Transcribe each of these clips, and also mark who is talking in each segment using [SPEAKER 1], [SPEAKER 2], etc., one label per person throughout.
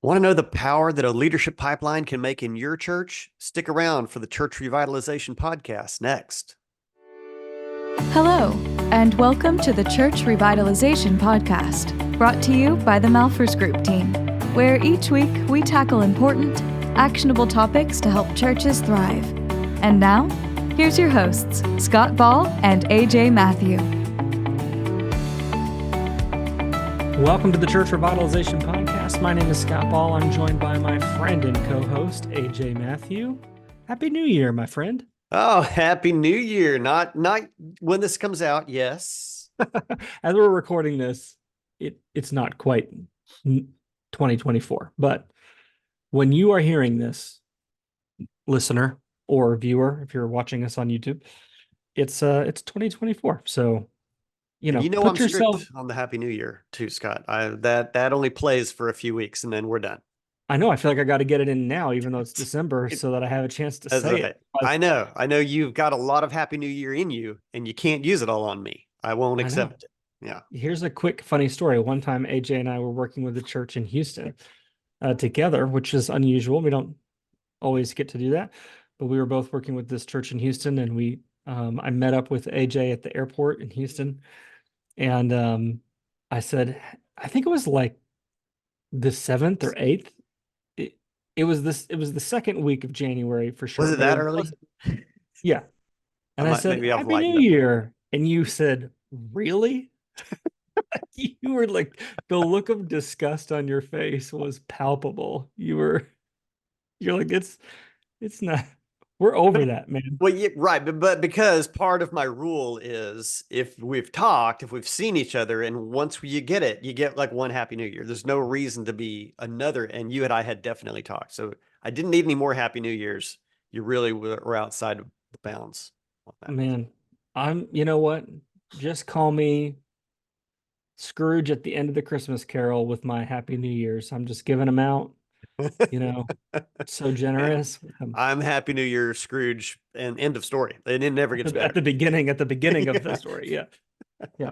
[SPEAKER 1] Want to know the power that a leadership pipeline can make in your church? Stick around for the Church Revitalization Podcast next.
[SPEAKER 2] Hello, and welcome to the Church Revitalization Podcast, brought to you by the Malphurs Group team, where each week we tackle important, actionable topics to help churches thrive. And now, here's your hosts, Scott Ball and AJ Matthew.
[SPEAKER 3] Welcome to the Church Revitalization Podcast. My name is Scott Ball. I'm joined by my friend and co-host, AJ Matthew. Happy New Year, my friend.
[SPEAKER 1] Oh, Happy New Year. Not when this comes out, yes.
[SPEAKER 3] As we're recording this, it's not quite 2024. But when you are hearing this, listener or viewer, if you're watching us on YouTube, it's 2024. So
[SPEAKER 1] I'm
[SPEAKER 3] put yourself
[SPEAKER 1] strict on the Happy New Year too, Scott. That only plays for a few weeks and then we're done.
[SPEAKER 3] I know. I feel like I got to get it in now, even though it's December, so that I have a chance to say it.
[SPEAKER 1] I know you've got a lot of Happy New Year in you and you can't use it all on me. I won't accept it. Yeah.
[SPEAKER 3] Here's a quick funny story. One time, AJ and I were working with a church in Houston together, which is unusual. We don't always get to do that, but we were both working with this church in Houston, and I met up with AJ at the airport in Houston, and I said, I think it was like the 7th or 8th. It was the second week of January for sure.
[SPEAKER 1] Was it that early?
[SPEAKER 3] Yeah. And I said, Happy New Year. And you said, really? You were like, the look of disgust on your face was palpable. You're like, it's not, we're over that, man.
[SPEAKER 1] Well, yeah, right. But because part of my rule is if we've seen each other, and once you get like one Happy New Year. There's no reason to be another. And you and I had definitely talked. So I didn't need any more Happy New Years. You really were outside of the bounds.
[SPEAKER 3] Man, you know what? Just call me Scrooge at the end of the Christmas Carol with my Happy New Year's. I'm just giving them out, so generous.
[SPEAKER 1] I'm Happy New Year, Scrooge, and end of story. And it never gets better.
[SPEAKER 3] At the beginning of the story. Yeah. Yeah.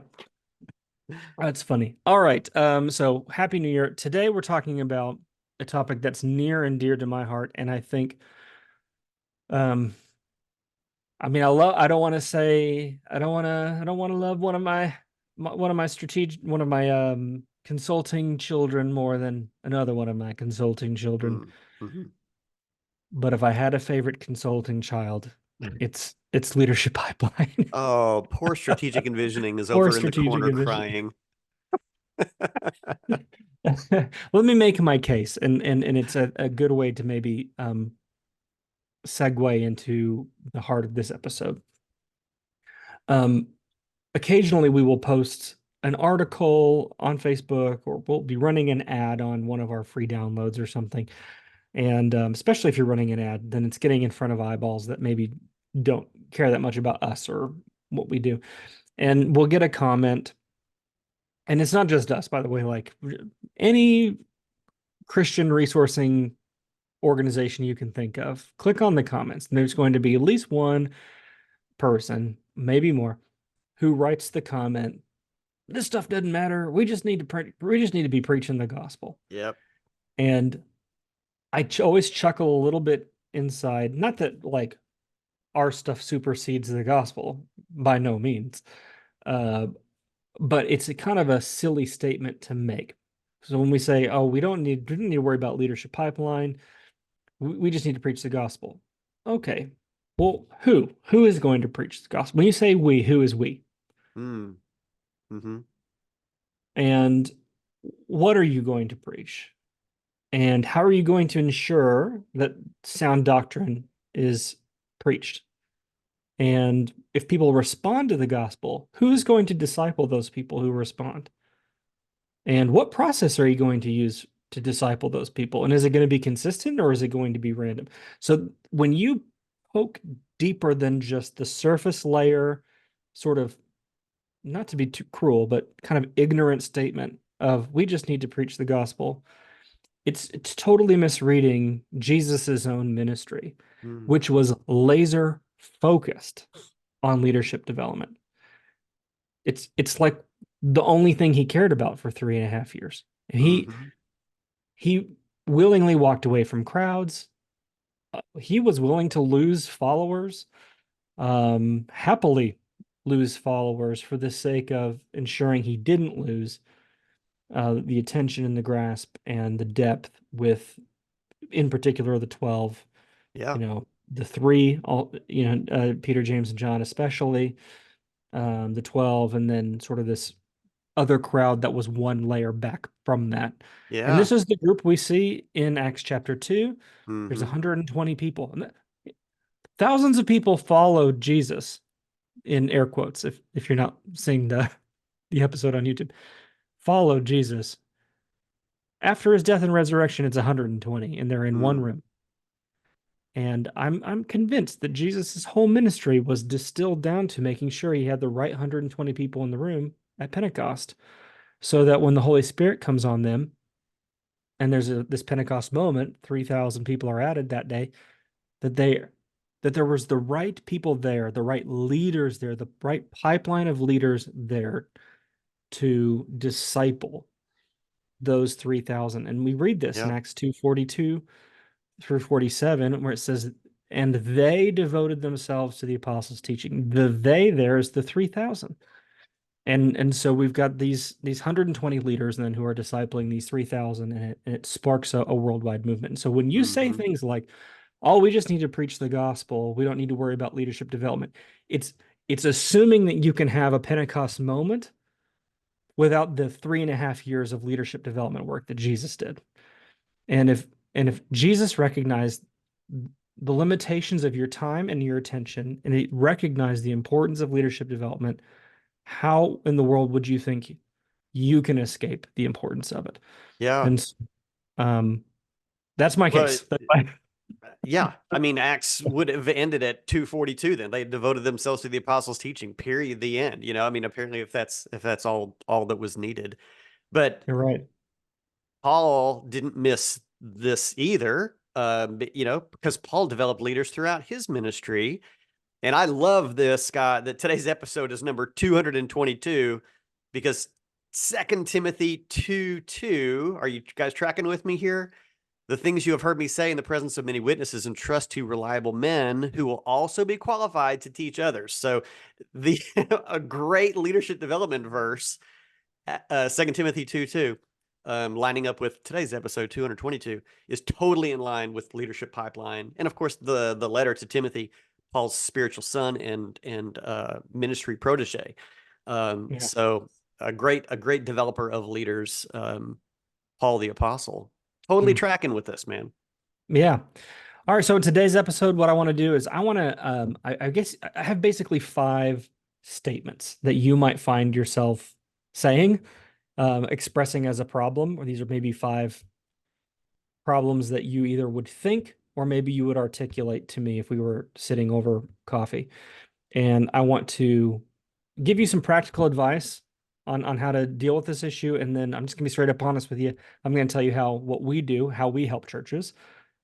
[SPEAKER 3] That's funny. All right. So Happy New Year. Today we're talking about a topic that's near and dear to my heart. And I think, I don't want to love one of my consulting children more than another one of my consulting children.
[SPEAKER 1] Mm-hmm.
[SPEAKER 3] But if I had a favorite consulting child, it's leadership pipeline.
[SPEAKER 1] Oh, poor strategic envisioning is over in the corner crying.
[SPEAKER 3] Let me make my case, and it's a good way to maybe segue into the heart of this episode. Occasionally we will post an article on Facebook, or we'll be running an ad on one of our free downloads or something. And especially if you're running an ad, then it's getting in front of eyeballs that maybe don't care that much about us or what we do. And we'll get a comment. And it's not just us, by the way, like any Christian resourcing organization you can think of, click on the comments. And there's going to be at least one person, maybe more, who writes the comment, this stuff doesn't matter. We just need to be preaching the gospel.
[SPEAKER 1] Yep.
[SPEAKER 3] And I always chuckle a little bit inside. Not that like our stuff supersedes the gospel, by no means. But it's a kind of a silly statement to make. So when we say, oh, we don't need to worry about leadership pipeline, we just need to preach the gospel. Okay. Well, who is going to preach the gospel? When you say we, who is we?
[SPEAKER 1] Mm-hmm.
[SPEAKER 3] And what are you going to preach? And how are you going to ensure that sound doctrine is preached? And if people respond to the gospel, who's going to disciple those people who respond? And what process are you going to use to disciple those people? And is it going to be consistent, or is it going to be random? So when you poke deeper than just the surface layer, sort of, not to be too cruel, but kind of ignorant statement of we just need to preach the gospel, it's totally misreading Jesus's own ministry, which was laser focused on leadership development. It's like the only thing he cared about for 3.5 years. He willingly walked away from crowds. He was willing to lose followers, happily lose followers for the sake of ensuring he didn't lose the attention and the grasp and the depth with, in particular, the 12,
[SPEAKER 1] Yeah.
[SPEAKER 3] the three, all, Peter, James, and John, especially, the 12, and then sort of this other crowd that was one layer back from that. And
[SPEAKER 1] Yeah.
[SPEAKER 3] this is the group we see in Acts chapter 2. There's
[SPEAKER 1] Hmm.
[SPEAKER 3] 120 people. And thousands of people followed Jesus, in air quotes, if you're not seeing the episode on YouTube. Followed Jesus. After his death and resurrection, it's 120, and they're in one
[SPEAKER 1] Mm.
[SPEAKER 3] room. And I'm convinced that Jesus' whole ministry was distilled down to making sure he had the right 120 people in the room at Pentecost, so that when the Holy Spirit comes on them, and there's this Pentecost moment, 3,000 people are added that day, that there was the right people there, the right leaders there, the right pipeline of leaders there to disciple those 3,000. And we read this in
[SPEAKER 1] Yeah.
[SPEAKER 3] Acts 2:42 through 47, where it says, and they devoted themselves to the apostles' teaching. The they there is the 3,000. And so we've got these 120 leaders then who are discipling these 3,000, and it sparks a worldwide movement. And so when you say
[SPEAKER 1] Hmm.
[SPEAKER 3] things like, oh, we just need to preach the gospel, we don't need to worry about leadership development, it's assuming that you can have a Pentecost moment without the 3.5 years of leadership development work that Jesus did. And if Jesus recognized the limitations of your time and your attention, and he recognized the importance of leadership development, how in the world would you think you can escape the importance of it?
[SPEAKER 1] Yeah.
[SPEAKER 3] And um, that's my
[SPEAKER 1] Well,
[SPEAKER 3] case. That's my,
[SPEAKER 1] yeah. I mean, Acts would have ended at 242 then. They devoted themselves to the apostles' teaching, period, the end. I mean, apparently if that's all that was needed. But
[SPEAKER 3] you're right.
[SPEAKER 1] Paul didn't miss this either. Because Paul developed leaders throughout his ministry. And I love this, Scott, that today's episode is number 222 because 2 Timothy 2:2. Are you guys tracking with me here? The things you have heard me say in the presence of many witnesses, entrust to reliable men who will also be qualified to teach others. So the a great leadership development verse, 2 Timothy 2:2, lining up with today's episode 222, is totally in line with leadership pipeline. And of course, the letter to Timothy, Paul's spiritual son and ministry protege.
[SPEAKER 3] Yeah.
[SPEAKER 1] So a great developer of leaders, Paul the apostle. Totally
[SPEAKER 3] Mm.
[SPEAKER 1] tracking with this, man.
[SPEAKER 3] Yeah. All right. So in today's episode, what I want to do is I want to, I guess I have basically 5 statements that you might find yourself saying, expressing as a problem, or these are maybe 5 problems that you either would think or maybe you would articulate to me if we were sitting over coffee. And I want to give you some practical advice on how to deal with this issue. And then I'm just gonna be straight up honest with you. I'm going to tell you what we do, how we help churches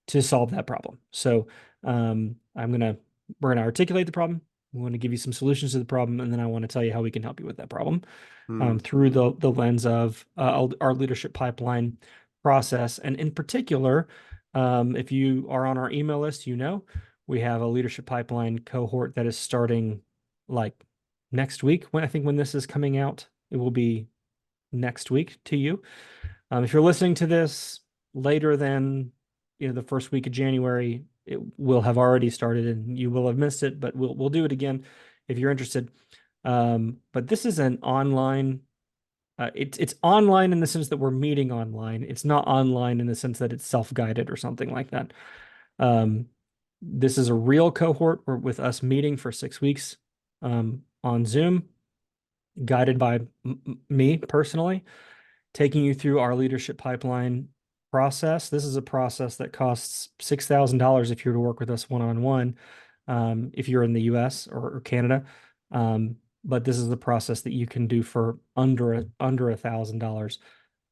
[SPEAKER 3] to solve that problem. So we're gonna articulate the problem. We want to give you some solutions to the problem, and then I want to tell you how we can help you with that problem
[SPEAKER 1] Hmm.
[SPEAKER 3] through the lens of our leadership pipeline process. And in particular, if you are on our email list, we have a leadership pipeline cohort that is starting like next week. When this is coming out, it will be next week to you. If you're listening to this later than the first week of January, it will have already started and you will have missed it, but we'll do it again if you're interested. But this is an online. It's online in the sense that we're meeting online. It's not online in the sense that it's self-guided or something like that. This is a real cohort with us meeting for 6 weeks on Zoom, guided by me personally, taking you through our leadership pipeline process. This is a process that costs $6,000 if you're to work with us one-on-one, if you're in the US or Canada. But this is the process that you can do for under $1,000.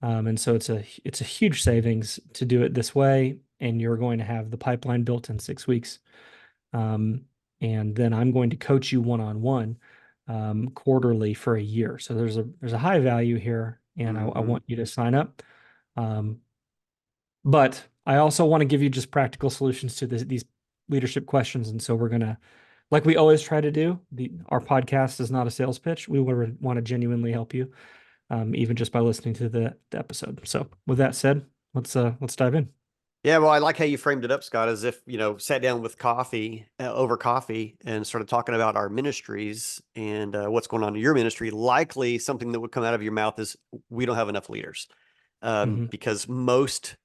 [SPEAKER 3] And so it's a huge savings to do it this way, and you're going to have the pipeline built in 6 weeks. And then I'm going to coach you one-on-one quarterly for a year. So there's a high value here, and I
[SPEAKER 1] Hmm.
[SPEAKER 3] want you to sign up. Um, But I also want to give you just practical solutions to these leadership questions. And so we're going to, like we always try to do, our podcast is not a sales pitch. We want to genuinely help you, even just by listening to the episode. So with that said, let's dive in.
[SPEAKER 1] Yeah, well, I like how you framed it up, Scott, as if, sat down with coffee over coffee and started talking about our ministries and what's going on in your ministry. Likely something that would come out of your mouth is we don't have enough leaders,
[SPEAKER 3] Mhm.
[SPEAKER 1] because most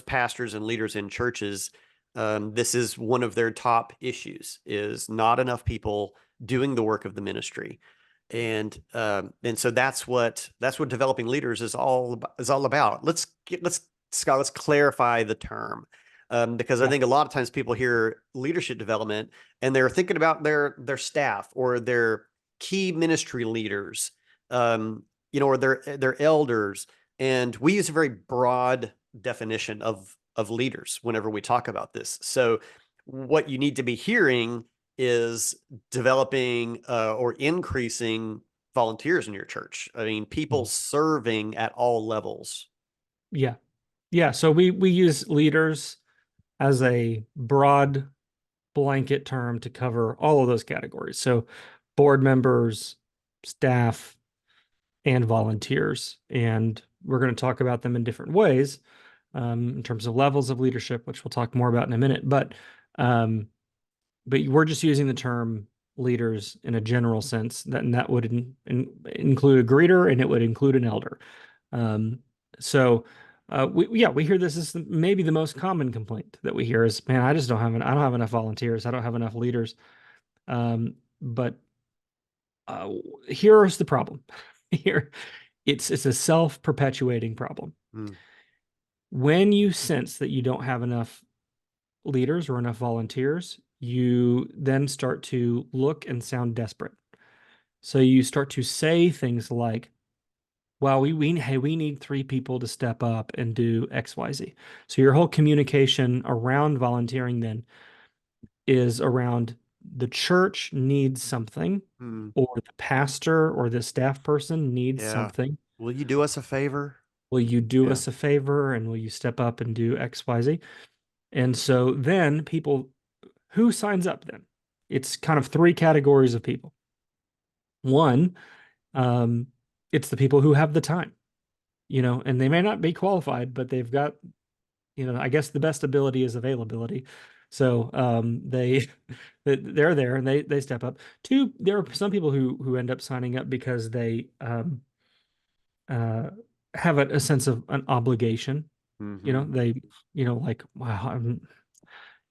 [SPEAKER 1] pastors and leaders in churches, this is one of their top issues is not enough people doing the work of the ministry. And so that's what developing leaders is all about. Scott, let's clarify the term, because I
[SPEAKER 3] Yeah.
[SPEAKER 1] think a lot of times people hear leadership development and they're thinking about their staff or their key ministry leaders, or their elders, and we use a very broad definition of leaders whenever we talk about this. So what you need to be hearing is developing or increasing volunteers in your church. I mean, people
[SPEAKER 3] Mhm.
[SPEAKER 1] serving at all levels.
[SPEAKER 3] Yeah. Yeah. So we use leaders as a broad blanket term to cover all of those categories. So board members, staff, and volunteers. And we're going to talk about them in different ways, in terms of levels of leadership, which we'll talk more about in a minute. Um, but we're just using the term leaders in a general sense, and that would include a greeter and it would include an elder. Um, so we hear this is maybe the most common complaint that we hear is, man, I don't have enough volunteers. I don't have enough leaders. But uh, here's the problem. Here, it's a self-perpetuating problem.
[SPEAKER 1] Mm,
[SPEAKER 3] When you sense that you don't have enough leaders or enough volunteers, you then start to look and sound desperate. So you start to say things like, well, we need 3 people to step up and do XYZ. So your whole communication around volunteering then is around the church needs something,
[SPEAKER 1] mm,
[SPEAKER 3] or the pastor or the staff person needs
[SPEAKER 1] yeah.
[SPEAKER 3] something.
[SPEAKER 1] Will you do us a favor?
[SPEAKER 3] Will you do
[SPEAKER 1] Yeah.
[SPEAKER 3] us a favor and will you step up and do XYZ? And so then people, who signs up then? It's kind of 3 categories of people. One, um, it's the people who have the time, and they may not be qualified, but they've got, I guess the best ability is availability. So they're there and they step up. Two, there are some people who end up signing up because they uh, have a sense of an obligation.
[SPEAKER 1] Hmm.
[SPEAKER 3] They, like, wow,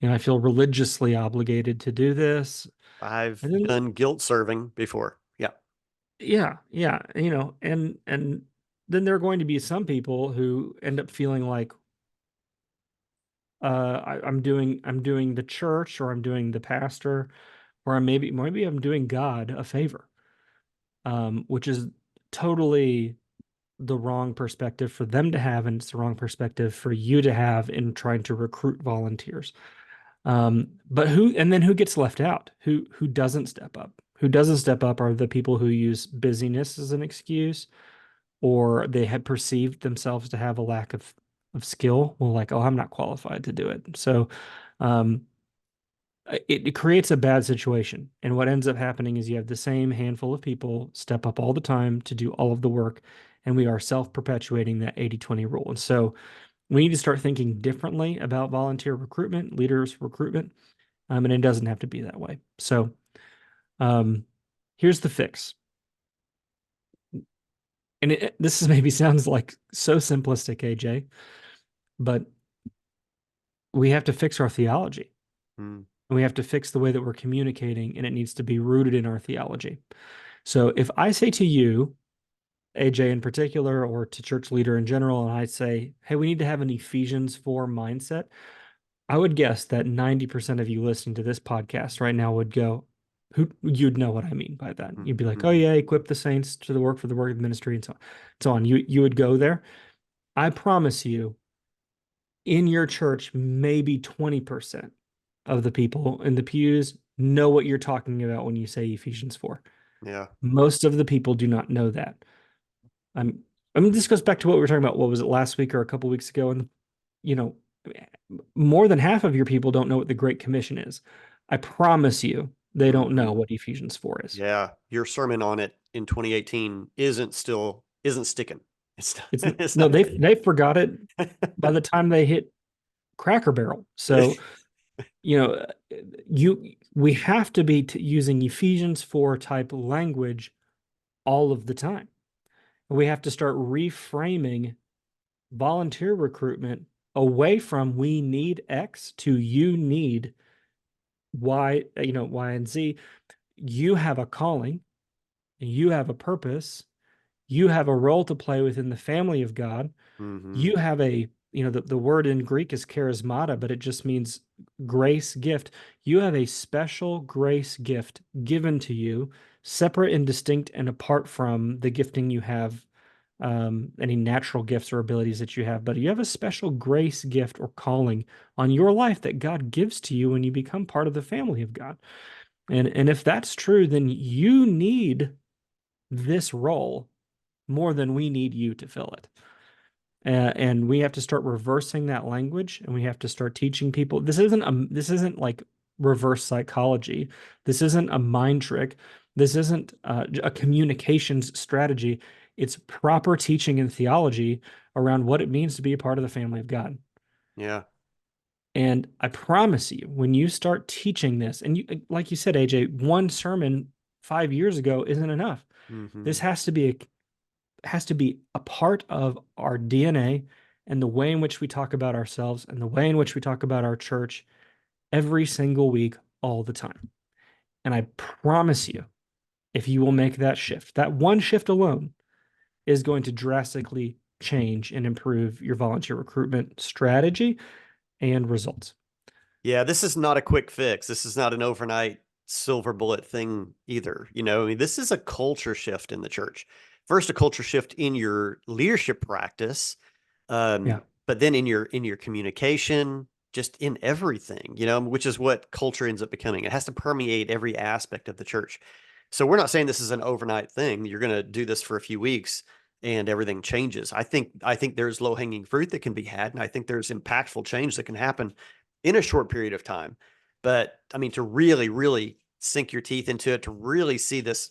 [SPEAKER 3] I feel religiously obligated to do this.
[SPEAKER 1] I've
[SPEAKER 3] And then,
[SPEAKER 1] done guilt serving before. Yeah.
[SPEAKER 3] yeah, yeah, and then there are going to be some people who end up feeling like, I'm doing the church, or I'm doing the pastor, or maybe I'm doing God a favor, which is totally the wrong perspective for them to have, and it's the wrong perspective for you to have in trying to recruit volunteers. But who gets left out? Who doesn't step up? Who doesn't step up are the people who use busyness as an excuse, or they had perceived themselves to have a lack of skill. Well, like, oh, I'm not qualified to do it. So um, it creates a bad situation. And what ends up happening is you have the same handful of people step up all the time to do all of the work. And we are self-perpetuating that 80/20 rule. And so we need to start thinking differently about volunteer recruitment, leaders recruitment. And it doesn't have to be that way. So um, here's the fix. And this is maybe sounds like so simplistic, AJ, but we have to fix our theology.
[SPEAKER 1] Mm,
[SPEAKER 3] And we have to fix the way that we're communicating, and it needs to be rooted in our theology. So if I say to you, AJ in particular, or to church leader in general, and I say, hey, we need to have an Ephesians 4 mindset, I would guess that 90% of you listening to this podcast right now would go, you'd know what I mean by that.
[SPEAKER 1] mm,
[SPEAKER 3] You'd be like, oh
[SPEAKER 1] mm.
[SPEAKER 3] yeah, equip the saints to the work for the work of the ministry, and so on. You would go there. I promise you, in your church, maybe 20% of the people in the pews know what you're talking about when you say Ephesians 4.
[SPEAKER 1] Yeah.
[SPEAKER 3] Most of the people do not know that. I mean, this goes back to what we were talking about. What was it, last week or a couple weeks ago you know, more than half of your people don't know what the Great Commission is. I promise you, they don't
[SPEAKER 1] Mhm.
[SPEAKER 3] know what Ephesians 4 is.
[SPEAKER 1] Yeah, your sermon on it in 2018 isn't sticking. It's not,
[SPEAKER 3] It's
[SPEAKER 1] it's
[SPEAKER 3] no,
[SPEAKER 1] not.
[SPEAKER 3] they forgot it by the time they hit Cracker Barrel. So, you know, we have to be using Ephesians 4 type language all of the time. We have to start reframing volunteer recruitment away from we need X to you need Y, Y and Z. You have a calling, you have a purpose, you have a role to play within the family of God.
[SPEAKER 1] Hmm.
[SPEAKER 3] You have the word in Greek is charismata, but it just means grace gift. You have a special grace gift given to you, separate and distinct and apart from the gifting you have, any natural gifts or abilities that you have. But you have a special grace gift or calling on your life that God gives to you when you become part of the family of God. And if that's true, then you need this role more than we need you to fill it. And we have to start reversing that language, and we have to start teaching people. This isn't like reverse psychology. This isn't a mind trick. This isn't a communications strategy. It's proper teaching and theology around what it means to be a part of the family of God.
[SPEAKER 1] Yeah.
[SPEAKER 3] And I promise you, when you start teaching this, and like you said, AJ, one sermon 5 years ago isn't enough. This
[SPEAKER 1] Hmm.
[SPEAKER 3] has to be a part of our DNA and the way in which we talk about ourselves and the way in which we talk about our church every single week, all the time. And I promise you, if you will make that shift, that one shift alone is going to drastically change and improve your volunteer recruitment strategy and results.
[SPEAKER 1] Yeah, this is not a quick fix. This is not an overnight silver bullet thing either. I mean, this is a culture shift in the church. First, a culture shift in your leadership practice,
[SPEAKER 3] Yeah.
[SPEAKER 1] but then in your communication, just in everything, which is what culture ends up becoming. It has to permeate every aspect of the church. So we're not saying this is an overnight thing. You're going to do this for a few weeks and everything changes. I think there's low-hanging fruit that can be had, and I think there's impactful change that can happen in a short period of time. But I mean, to really, really sink your teeth into it, to really see this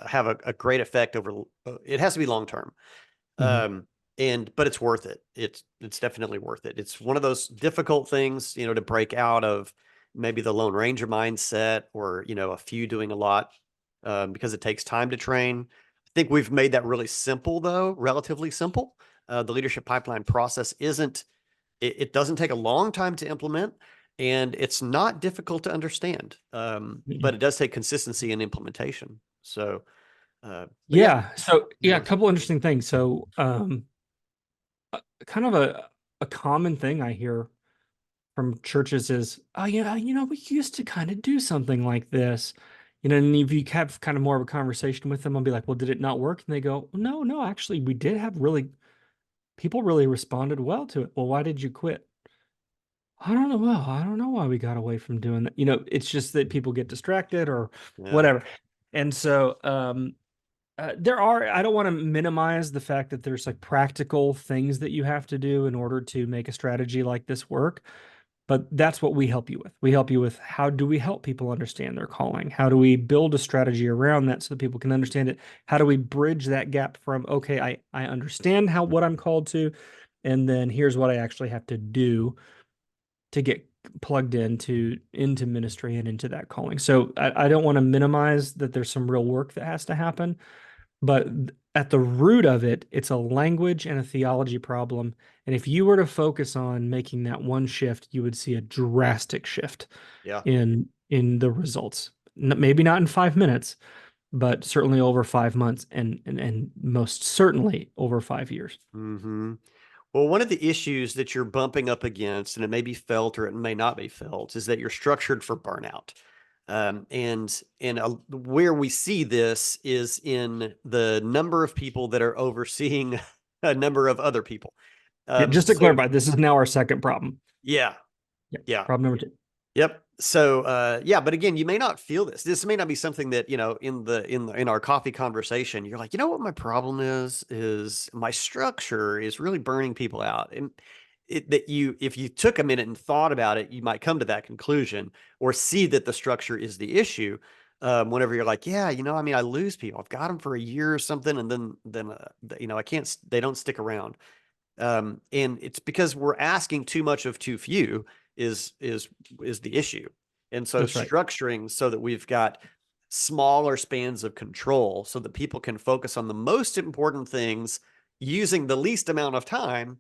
[SPEAKER 1] have a great effect over, it has to be long term.
[SPEAKER 3] Mhm.
[SPEAKER 1] Um, but it's worth it. It's definitely worth it. It's one of those difficult things, to break out of maybe the Lone Ranger mindset, or, a few doing a lot, because it takes time to train. I think we've made that really simple, though, relatively simple. The leadership pipeline process it doesn't take a long time to implement, and it's not difficult to understand. But
[SPEAKER 3] Mhm.
[SPEAKER 1] it does take consistency and implementation. So, but yeah,
[SPEAKER 3] Yeah. So,
[SPEAKER 1] it
[SPEAKER 3] yeah, a
[SPEAKER 1] works.
[SPEAKER 3] couple interesting things. So, kind of a common thing I hear from churches is, oh yeah, we used to kind of do something like this. And if you have kind of more of a conversation with them, I'll be like, well, did it not work? And they go, no, no, actually, we did have people really responded well to it. Well, why did you quit? I don't know. Well, I don't know why we got away from doing that. It's just that people get distracted or
[SPEAKER 1] Yeah.
[SPEAKER 3] whatever. And so, I don't want to minimize the fact that there's like practical things that you have to do in order to make a strategy like this work. But that's what we help you with. We help you with how do we help people understand their calling? How do we build a strategy around that so that people can understand it? How do we bridge that gap from, okay, I understand what I'm called to, and then here's what I actually have to do to get plugged into ministry and into that calling. So I don't want to minimize that there's some real work that has to happen, but at the root of it, it's a language and a theology problem. And if you were to focus on making that one shift, you would see a drastic shift
[SPEAKER 1] Yeah.
[SPEAKER 3] in the results. Maybe not in 5 minutes, but certainly over 5 months, and most certainly over 5 years.
[SPEAKER 1] Hmm. Well, one of the issues that you're bumping up against, and it may be felt or it may not be felt, is that you're structured for burnout. And where we see this is in the number of people that are overseeing a number of other people.
[SPEAKER 3] Yeah, just to
[SPEAKER 1] So
[SPEAKER 3] clarify, this is now our second problem.
[SPEAKER 1] yeah,
[SPEAKER 3] Yeah,
[SPEAKER 1] yeah.
[SPEAKER 3] problem number two.
[SPEAKER 1] Yep. So, yeah, but again, you may not feel this. This may not be something that, in our coffee conversation, you're like, what my problem is my structure is really burning people out. And that if you took a minute and thought about it, you might come to that conclusion or see that the structure is the issue. Whenever you're like, yeah, I mean, I lose people. I've got them for a year or something, and then I can't. They don't stick around. And it's because we're asking too much of too few is the issue. And so
[SPEAKER 3] That's right.
[SPEAKER 1] structuring so that we've got smaller spans of control so that people can focus on the most important things using the least amount of time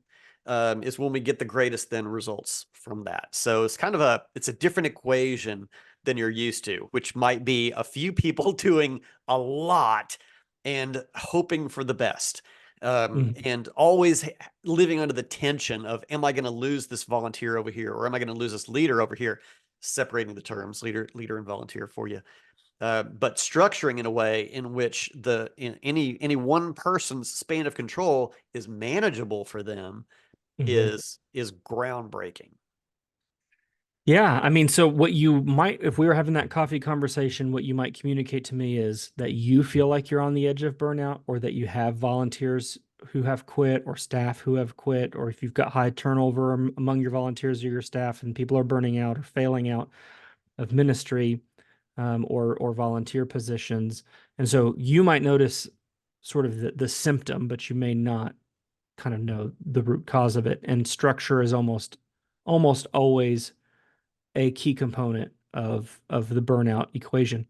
[SPEAKER 1] is when we get the greatest then results from that. So it's a different equation than you're used to, which might be a few people doing a lot and hoping for the best. And always living under the tension of, am I going to lose this volunteer over here, or am I going to lose this leader over here? Separating the terms, leader and volunteer for you. But structuring in a way in which any one person's span of control is manageable for them is groundbreaking.
[SPEAKER 3] Yeah, I mean, so what you might, if we were having that coffee conversation, what you might communicate to me is that you feel like you're on the edge of burnout, or that you have volunteers who have quit, or staff who have quit, or if you've got high turnover among your volunteers or your staff and people are burning out or failing out of ministry, or volunteer positions. And so you might notice sort of the symptom, but you may not kind of know the root cause of it. And structure is almost always a key component of the burnout equation.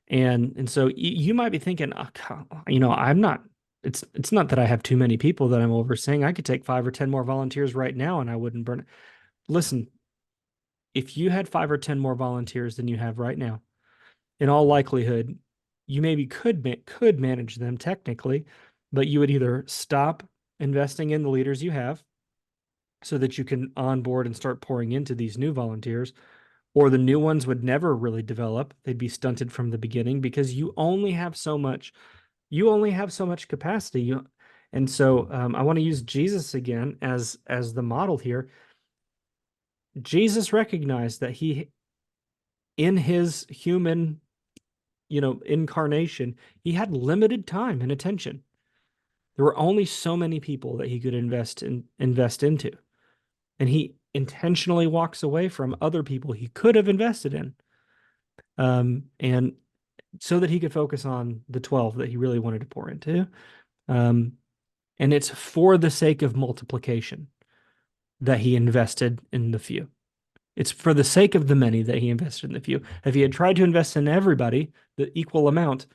[SPEAKER 3] And so you might be thinking, I'm not, it's not that I have too many people that I'm overseeing. I could take 5 or 10 more volunteers right now and I wouldn't burn it. Listen, if you had 5 or 10 more volunteers than you have right now, in all likelihood, you maybe could manage them technically, but you would either stop investing in the leaders you have so that you can onboard and start pouring into these new volunteers, or the new ones would never really develop. They'd be stunted from the beginning because you only have so much capacity. And so I want to use Jesus again as the model here. Jesus recognized that he, in his human, incarnation, he had limited time and attention. There were only so many people that he could invest into. And he intentionally walks away from other people he could have invested in. And so that he could focus on the 12 that he really wanted to pour into. And it's for the sake of multiplication that he invested in the few. It's for the sake of the many that he invested in the few. If he had tried to invest in everybody the equal amount,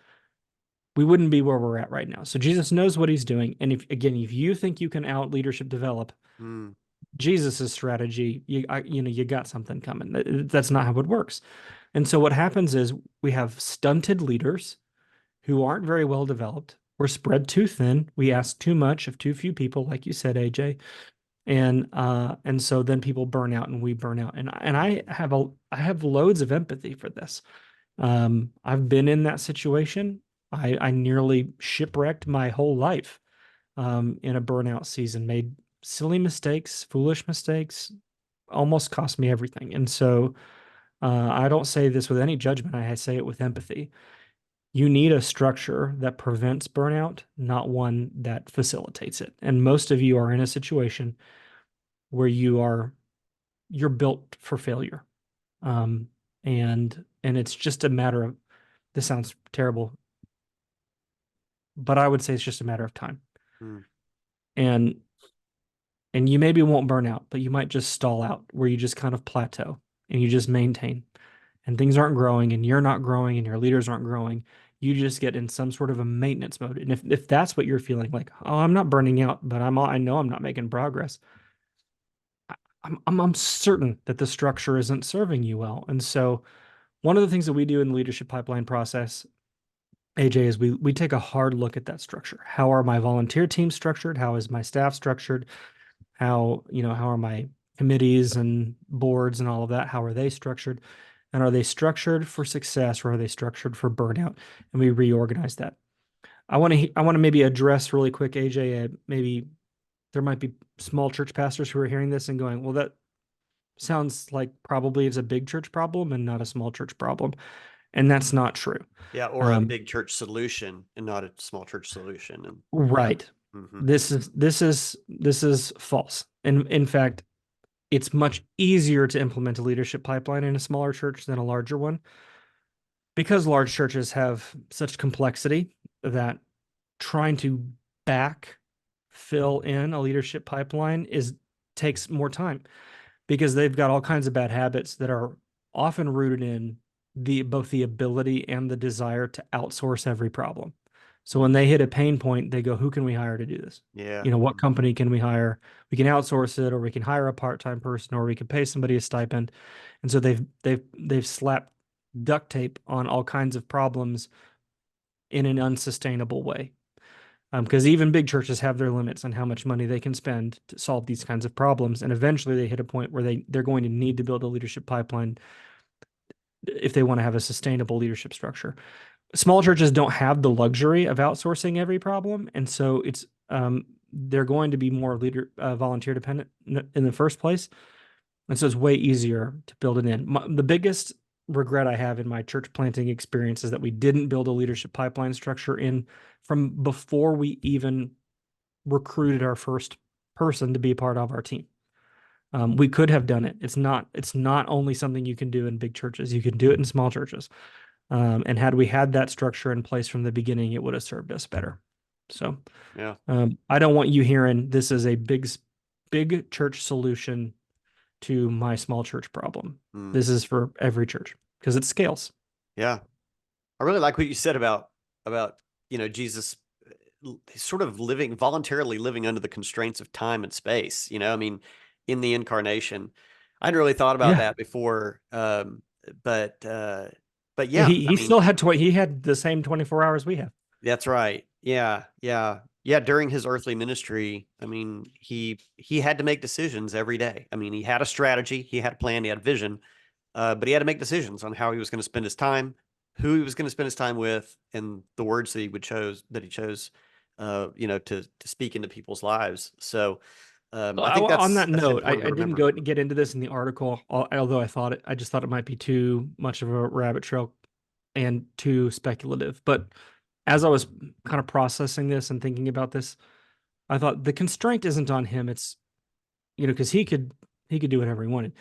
[SPEAKER 3] we wouldn't be where we're at right now. So Jesus knows what he's doing. And if you think you can out leadership develop Jesus's strategy, you got something coming. That's not how it works. And so what happens is we have stunted leaders who aren't very well developed. We're spread too thin. We ask too much of too few people, like you said, AJ. And so then people burn out and we burn out. And I have loads of empathy for this. I've been in that situation. I nearly shipwrecked my whole life in a burnout season, made silly mistakes, foolish mistakes, almost cost me everything. And so I don't say this with any judgment. I say it with empathy. You need a structure that prevents burnout, not one that facilitates it. And most of you are in a situation where you're built for failure. And it's just a matter of, this sounds terrible, but I would say it's just a matter of time. And you maybe won't burn out, but you might just stall out, where you just kind of plateau and you just maintain, and things aren't growing and you're not growing and your leaders aren't growing. You just get in some sort of a maintenance mode. And if that's what you're feeling, like, oh, I'm not burning out, but I know I'm not making progress, I'm certain that the structure isn't serving you well. And so one of the things that we do in the leadership pipeline process, AJ, is we take a hard look at that structure. How are my volunteer teams structured? How is my staff structured? How are my committees and boards and all of that? How are they structured? And are they structured for success, or are they structured for burnout? And we reorganize that. I want to maybe address really quick, AJ, maybe there might be small church pastors who are hearing this and going, well, that sounds like probably it's a big church problem and not a small church problem. And that's not true.
[SPEAKER 1] Yeah, or a big church solution and not a small church solution.
[SPEAKER 3] Right. This is false. And in fact, it's much easier to implement a leadership pipeline in a smaller church than a larger one because large churches have such complexity that trying to fill in a leadership pipeline takes more time because they've got all kinds of bad habits that are often rooted in both the ability and the desire to outsource every problem. So when they hit a pain point, they go, who can we hire to do this?
[SPEAKER 1] Yeah.
[SPEAKER 3] What company can we hire? We can outsource it, or we can hire a part-time person, or we can pay somebody a stipend. And so they've slapped duct tape on all kinds of problems in an unsustainable way. Because even big churches have their limits on how much money they can spend to solve these kinds of problems. And eventually they hit a point where they're going to need to build a leadership pipeline if they want to have a sustainable leadership structure. Small churches don't have the luxury of outsourcing every problem. And so they're going to be more volunteer dependent in the first place. And so it's way easier to build it in. The biggest regret I have in my church planting experience is that we didn't build a leadership pipeline structure in from before we even recruited our first person to be a part of our team. We could have done it. It's not only something you can do in big churches. You can do it in small churches. And had we had that structure in place from the beginning, it would have served us better. So
[SPEAKER 1] Yeah.
[SPEAKER 3] I don't want you hearing this is a big church solution to my small church problem. This is for every church because it scales.
[SPEAKER 1] Yeah. I really like what you said about, Jesus sort of voluntarily living under the constraints of time and space, I mean, in the incarnation. I hadn't really thought about that before. But yeah,
[SPEAKER 3] he still had he had the same 24 hours we have.
[SPEAKER 1] That's right. Yeah. During his earthly ministry, I mean, he had to make decisions every day. I mean, he had a strategy, he had a plan, he had a vision, but he had to make decisions on how he was going to spend his time, who he was going to spend his time with, and the words that he chose, to speak into people's lives. So I think
[SPEAKER 3] on that note, I
[SPEAKER 1] didn't
[SPEAKER 3] get into this in the article, although I just thought it might be too much of a rabbit trail and too speculative. But as I was kind of processing this and thinking about this, I thought the constraint isn't on him. It's, because he could do whatever he wanted.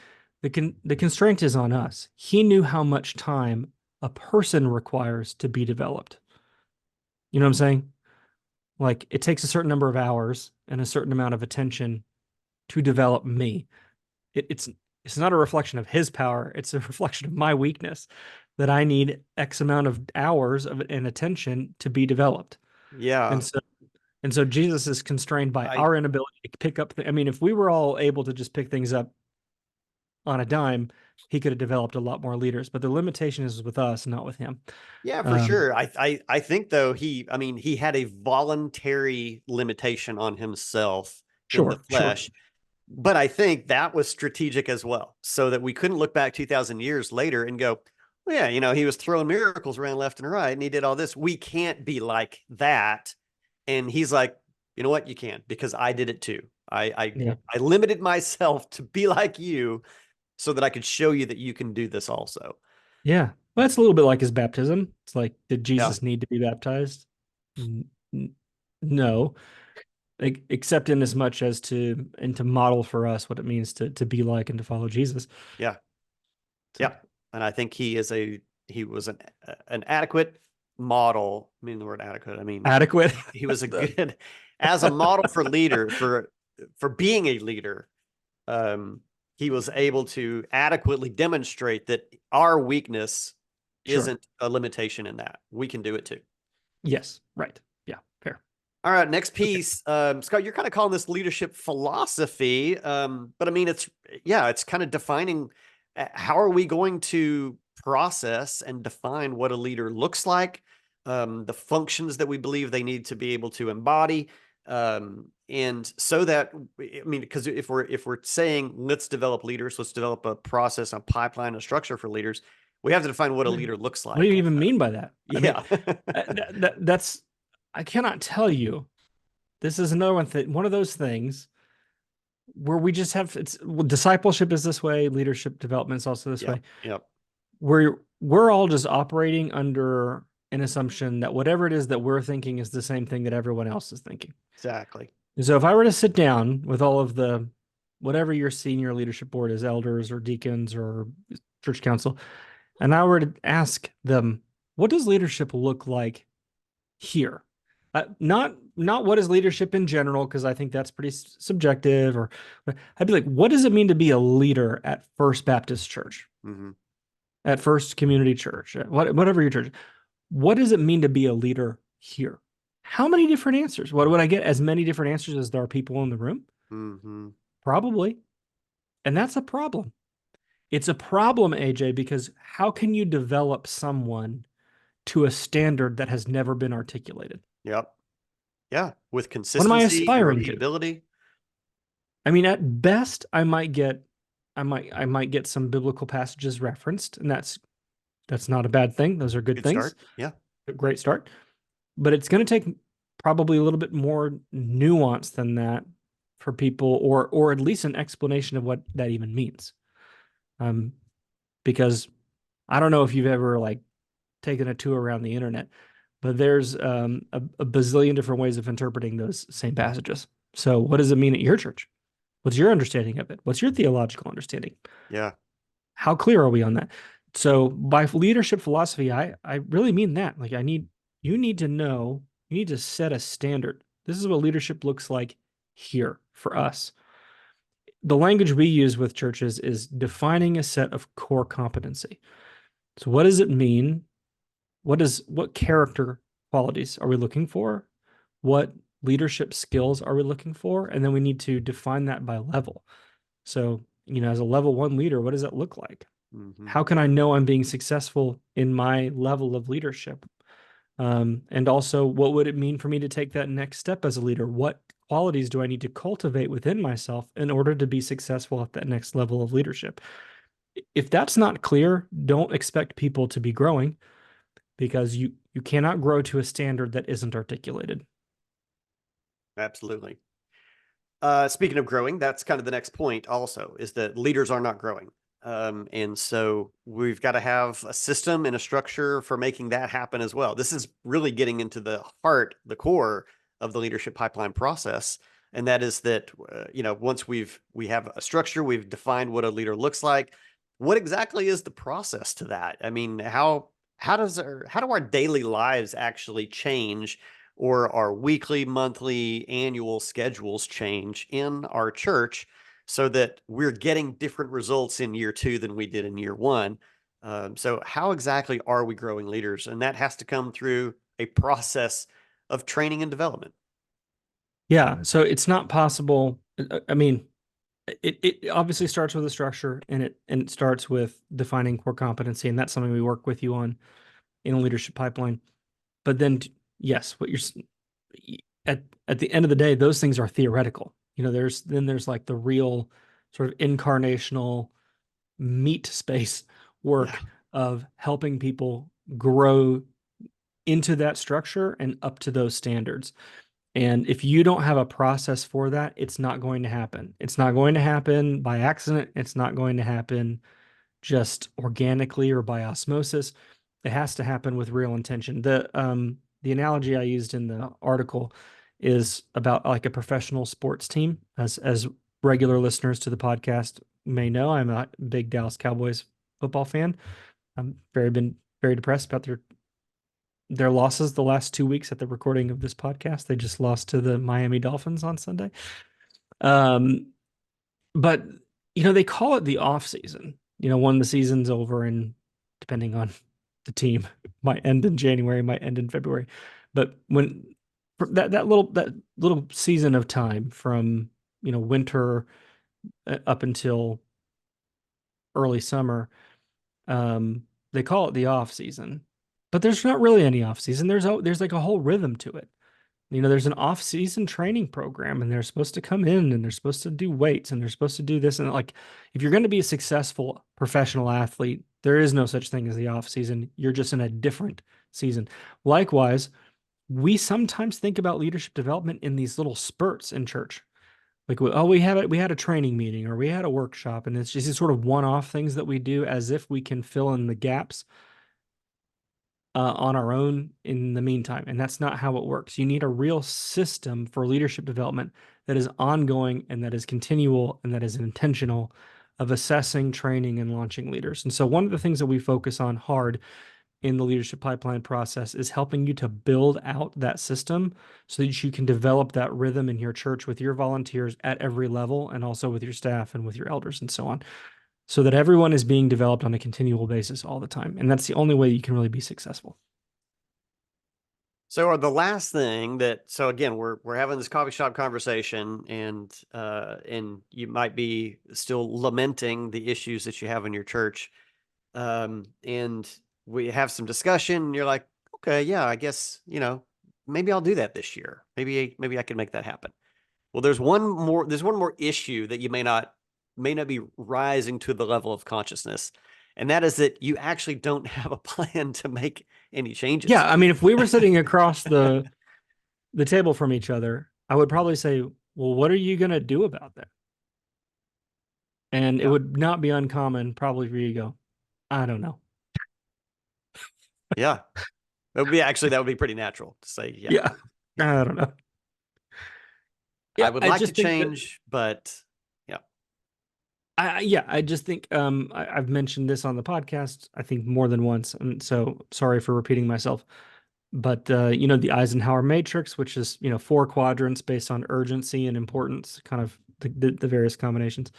[SPEAKER 3] The constraint is on us. He knew how much time a person requires to be developed. You know what I'm saying? Like, it takes a certain number of hours and a certain amount of attention to develop me. It's not a reflection of his power. It's a reflection of my weakness, that I need X amount of hours and attention to be developed.
[SPEAKER 1] Yeah.
[SPEAKER 3] And so Jesus is constrained by our inability to pick up. I mean, if we were all able to just pick things up on a dime, he could have developed a lot more leaders, but the limitation is with us, not with him.
[SPEAKER 1] Yeah, for sure. I think though he had a voluntary limitation on himself in the flesh, but I think that was strategic as well, so that we couldn't look back 2,000 years later and go, well, yeah, he was throwing miracles around left and right and he did all this. We can't be like that. And he's like, you know what? You can't, because I did it too. I limited myself to be like you so that I could show you that you can do this also.
[SPEAKER 3] Yeah. Well, that's a little bit like his baptism. It's like, did Jesus need to be baptized? No, except in as much as to model for us what it means to be like and to follow Jesus.
[SPEAKER 1] Yeah. So. Yeah. And I think he was an adequate model. I mean, the word adequate,
[SPEAKER 3] adequate.
[SPEAKER 1] He was a good, as a model for leader, for being a leader. He was able to adequately demonstrate that our weakness isn't a limitation in that. We can do it too.
[SPEAKER 3] Yes. Right. Yeah. Fair.
[SPEAKER 1] All right. Next piece. Okay. Scott, you're kind of calling this leadership philosophy. But I mean, it's kind of defining how are we going to process and define what a leader looks like, the functions that we believe they need to be able to embody. And so that, because if we're saying, let's develop leaders, let's develop a process, a pipeline, a structure for leaders, we have to define what a leader looks like.
[SPEAKER 3] What do you even mean by that?
[SPEAKER 1] Yeah.
[SPEAKER 3] That's, I cannot tell you. This is another one of those things where we just have, discipleship is this way, leadership development is also this way.
[SPEAKER 1] Yep.
[SPEAKER 3] We're all just operating under an assumption that whatever it is that we're thinking is the same thing that everyone else is thinking.
[SPEAKER 1] Exactly.
[SPEAKER 3] So if I were to sit down with all of the whatever your senior leadership board is, elders or deacons or church council, and I were to ask them, what does leadership look like here? Not what is leadership in general, because I think that's pretty subjective. Or I'd be like, what does it mean to be a leader at First Baptist Church, at First Community Church, whatever your church? What does it mean to be a leader here? How many different answers? What would I get? As many different answers as there are people in the room? Probably. And that's a problem. It's a problem, AJ, because how can you develop someone to a standard that has never been articulated?
[SPEAKER 1] Yep. Yeah. With
[SPEAKER 3] What am I
[SPEAKER 1] consistency and
[SPEAKER 3] aspiring to?
[SPEAKER 1] repeatability.
[SPEAKER 3] I mean, at best, I might get some biblical passages referenced, and that's not a bad thing. Those are good things.
[SPEAKER 1] Start. Yeah.
[SPEAKER 3] A great start. But it's going to take probably a little bit more nuance than that for people, or at least an explanation of what that even means. Because I don't know if you've ever like taken a tour around the internet, but there's a bazillion different ways of interpreting those same passages. So what does it mean at your church? What's your understanding of it? What's your theological understanding?
[SPEAKER 1] Yeah.
[SPEAKER 3] How clear are we on that? So by leadership philosophy, I really mean that. Like you need to know, you need to set a standard. This is what leadership looks like here for us. The language we use with churches is defining a set of core competency. So what does it mean? What character qualities are we looking for? What leadership skills are we looking for? And then we need to define that by level. So, as a level 1 leader, what does that look like? How can I know I'm being successful in my level of leadership? And also, what would it mean for me to take that next step as a leader? What qualities do I need to cultivate within myself in order to be successful at that next level of leadership? If that's not clear, don't expect people to be growing, because you cannot grow to a standard that isn't articulated.
[SPEAKER 1] Absolutely. Speaking of growing, that's kind of the next point also, is that leaders are not growing. And so we've got to have a system and a structure for making that happen as well. This is really getting into the heart, the core of the leadership pipeline process. And that is that, once we have a structure, we've defined what a leader looks like. What exactly is the process to that? I mean, how do our daily lives actually change, or our weekly, monthly, annual schedules change in our church, so that we're getting different results in year 2 than we did in year 1? So how exactly are we growing leaders? And that has to come through a process of training and development.
[SPEAKER 3] Yeah. So it's not possible. I mean, it obviously starts with a structure, and it starts with defining core competency. And that's something we work with you on in a leadership pipeline. But then, yes, what you're at the end of the day, those things are theoretical. There's like the real sort of incarnational meat space work of helping people grow into that structure and up to those standards. And if you don't have a process for that, it's not going to happen. It's not going to happen by accident. It's not going to happen just organically or by osmosis. It has to happen with real intention. The analogy I used in the article is about like a professional sports team. As regular listeners to the podcast may know, I'm a big Dallas Cowboys football fan. I'm been very depressed about their losses the last 2 weeks at the recording of this podcast. They just lost to the Miami Dolphins on Sunday. But they call it the off season. When the season's over, and depending on the team, might end in January, might end in February. But when that little season of time from winter up until early summer, they call it the off season. But there's not really any off season. There's like a whole rhythm to it. There's an off season training program, and they're supposed to come in, and they're supposed to do weights, and they're supposed to do this. And like, if you're going to be a successful professional athlete, there is no such thing as the off season. You're just in a different season. Likewise, we sometimes think about leadership development in these little spurts in church. Like, we had a training meeting, or we had a workshop, and it's just these sort of one-off things that we do as if we can fill in the gaps on our own in the meantime. And that's not how it works. You need a real system for leadership development that is ongoing and that is continual and that is intentional of assessing, training, and launching leaders. And so one of the things that we focus on hard in the leadership pipeline process is helping you to build out that system so that you can develop that rhythm in your church with your volunteers at every level, and also with your staff and with your elders and so on, so that everyone is being developed on a continual basis all the time. And that's the only way you can really be successful.
[SPEAKER 1] So, the last thing so again, we're having this coffee shop conversation, and you might be still lamenting the issues that you have in your church, and we have some discussion, and you're like, okay, yeah, I guess, maybe I'll do that this year. Maybe I can make that happen. Well, there's one more issue that you may not be rising to the level of consciousness, and that is that you actually don't have a plan to make any changes.
[SPEAKER 3] Yeah, I mean, if we were sitting across the table from each other, I would probably say, well, what are you going to do about that? And it would not be uncommon probably for you to go, I don't know.
[SPEAKER 1] Yeah. That would be pretty natural to say,
[SPEAKER 3] Yeah. I don't know.
[SPEAKER 1] I would like to change, but yeah.
[SPEAKER 3] I just think I've mentioned this on the podcast, I think more than once, and so sorry for repeating myself. But the Eisenhower matrix, which is 4 quadrants based on urgency and importance, kind of the various combinations.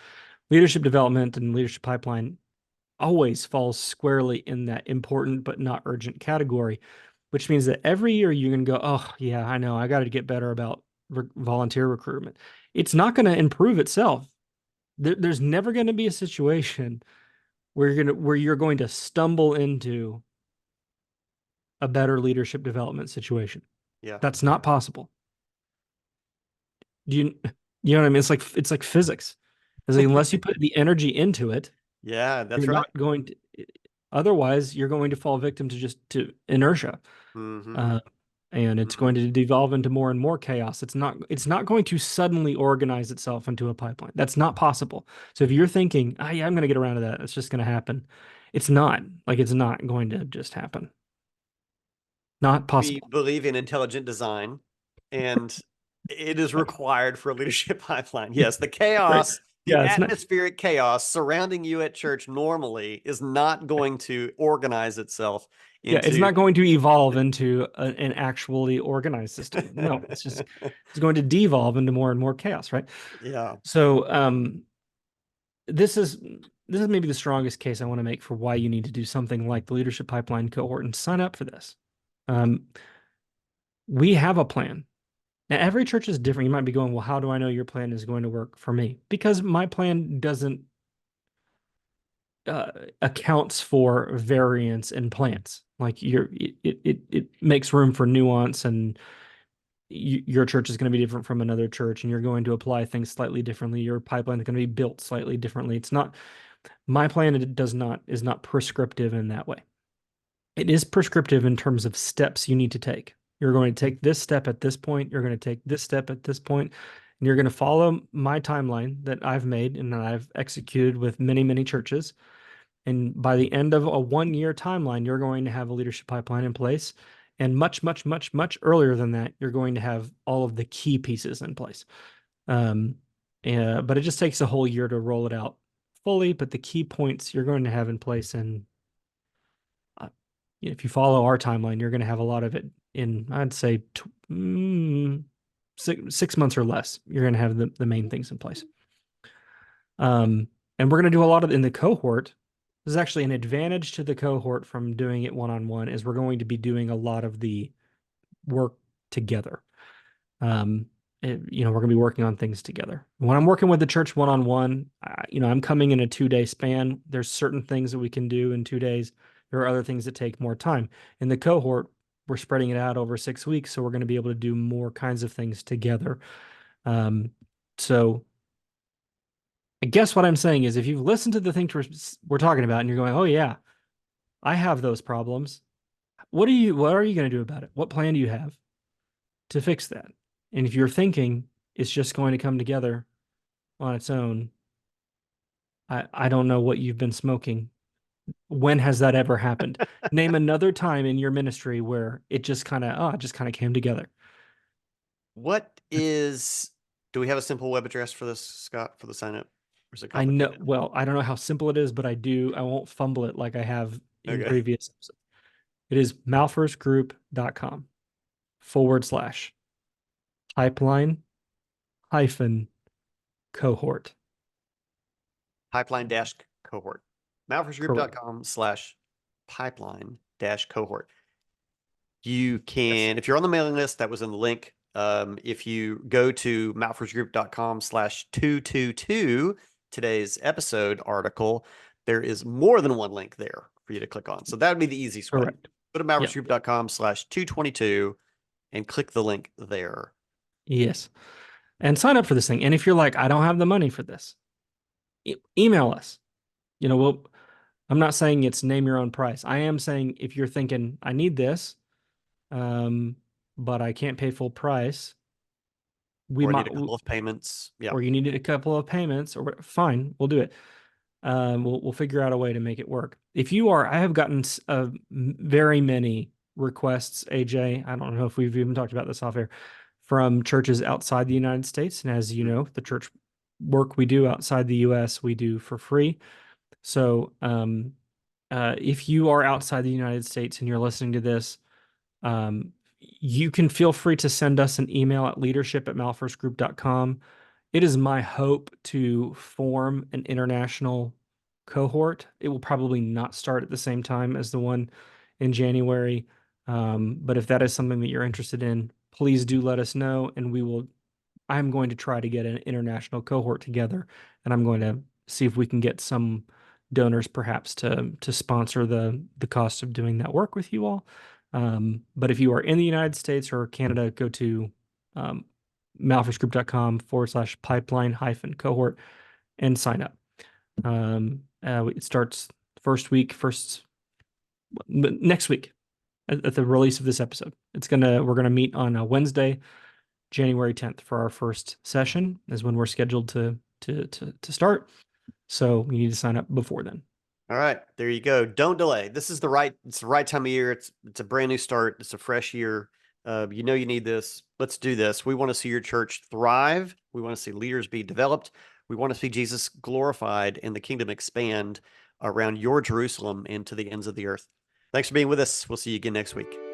[SPEAKER 3] Leadership development and leadership pipeline always falls squarely in that important but not urgent category, which means that every year you're going to go, oh yeah, I know, I got to get better about volunteer recruitment. It's not going to improve itself. There's never going to be a situation where you're going to stumble into a better leadership development situation.
[SPEAKER 1] Yeah.
[SPEAKER 3] That's not possible. Do you know what I mean? It's like physics. It's like, unless you put the energy into it,
[SPEAKER 1] yeah, that's
[SPEAKER 3] you're
[SPEAKER 1] right.
[SPEAKER 3] not going to, otherwise you're going to fall victim to inertia.
[SPEAKER 1] Mm-hmm.
[SPEAKER 3] And it's going to devolve into more and more chaos. It's not going to suddenly organize itself into a pipeline. That's not possible. So if you're thinking, oh yeah, I'm going to get around to that, it's just going to happen. It's not going to just happen. Not possible.
[SPEAKER 1] We believe in intelligent design, and it is required for a leadership pipeline. Yes, the chaos,
[SPEAKER 3] Right. Yeah,
[SPEAKER 1] the atmospheric chaos surrounding you at church normally is not going to organize itself into...
[SPEAKER 3] Yeah, it's not going to evolve into an actually organized system. No, it's going to devolve into more and more chaos, right?
[SPEAKER 1] Yeah.
[SPEAKER 3] So this is maybe the strongest case I want to make for why you need to do something like the leadership pipeline cohort and sign up for this. We have a plan. Now, every church is different. You might be going, well, how do I know your plan is going to work for me? Because my plan doesn't accounts for variance in plans. Like it makes room for nuance, and your church is going to be different from another church, and you're going to apply things slightly differently. Your pipeline is going to be built slightly differently. It's not, my plan is not prescriptive in that way. It is prescriptive in terms of steps you need to take. You're going to take this step at this point. You're going to take this step at this point, and you're going to follow my timeline that I've made and that I've executed with many, many churches. And by the end of a 1-year timeline, you're going to have a leadership pipeline in place. And much, much, much, much earlier than that, you're going to have all of the key pieces in place. But it just takes a whole year to roll it out fully. But the key points you're going to have in place. And if you follow our timeline, you're going to have a lot of it in, I'd say, 6 months or less. You're going to have the main things in place. And we're going to do a lot of in the cohort. This is actually an advantage to the cohort from doing it one-on-one, is we're going to be doing a lot of the work together. We're going to be working on things together. When I'm working with the church one-on-one, I'm coming in a 2-day span. There's certain things that we can do in 2 days. There are other things that take more time. In the cohort, we're spreading it out over 6 weeks, so we're going to be able to do more kinds of things together. So I guess what I'm saying is, if you've listened to the things we're talking about and you're going, oh yeah, I have those problems, what are you going to do about it? What plan do you have to fix that? And if you're thinking it's just going to come together on its own, I don't know what you've been smoking. When has that ever happened? Name another time in your ministry where it just kind of came together.
[SPEAKER 1] What is Do we have a simple web address for this, Scott, for the sign up? Or is it
[SPEAKER 3] I know,
[SPEAKER 1] complicated?
[SPEAKER 3] well, I don't know how simple it is, but I won't fumble it like I have in
[SPEAKER 1] Okay.
[SPEAKER 3] previous episodes. It is malphursgroup.com/pipeline hyphen cohort.
[SPEAKER 1] Pipeline dash cohort.
[SPEAKER 3] Correct.
[SPEAKER 1] Malphursgroup.com/pipeline dash cohort. You
[SPEAKER 3] Yes.
[SPEAKER 1] can, if you're on the mailing list, that was in the link. If you go to malphursgroup.com/222, today's episode article, there is more than one link there for you to click on. So that would be the easiest way.
[SPEAKER 3] Correct.
[SPEAKER 1] Go to
[SPEAKER 3] Yeah.
[SPEAKER 1] malphursgroup.com/222 and click the link there.
[SPEAKER 3] Yes. And sign up for this thing. And if you're like, I don't have the money for this, email us. I'm not saying it's name your own price. I am saying if you're thinking, I need this, but I can't pay full price, we
[SPEAKER 1] Or I need
[SPEAKER 3] might,
[SPEAKER 1] a couple of payments. Yeah.
[SPEAKER 3] or you needed a couple of payments, or fine, we'll do it. We'll figure out a way to make it work. I have gotten very many requests, AJ. I don't know if we've even talked about this off air, from churches outside the United States. And as you know, the church work we do outside the US, we do for free. So if you are outside the United States and you're listening to this, you can feel free to send us an email at leadership@malphursgroup.com. It is my hope to form an international cohort. It will probably not start at the same time as the one in January. But if that is something that you're interested in, please do let us know, and I'm going to try to get an international cohort together, and I'm going to see if we can get some donors perhaps to sponsor the cost of doing that work with you all. But if you are in the United States or Canada, go to malphursgroup.com/pipeline cohort and sign up. It starts next week at the release of this episode. We're gonna meet on a Wednesday, January 10th for our first session is when we're scheduled to start. So you need to sign up before then.
[SPEAKER 1] All right, there you go. Don't delay. It's the right time of year. It's a brand new start. It's a fresh year. You need this. Let's do this. We want to see your church thrive. We want to see leaders be developed. We want to see Jesus glorified and the kingdom expand around your Jerusalem and to the ends of the earth. Thanks for being with us. We'll see you again next week.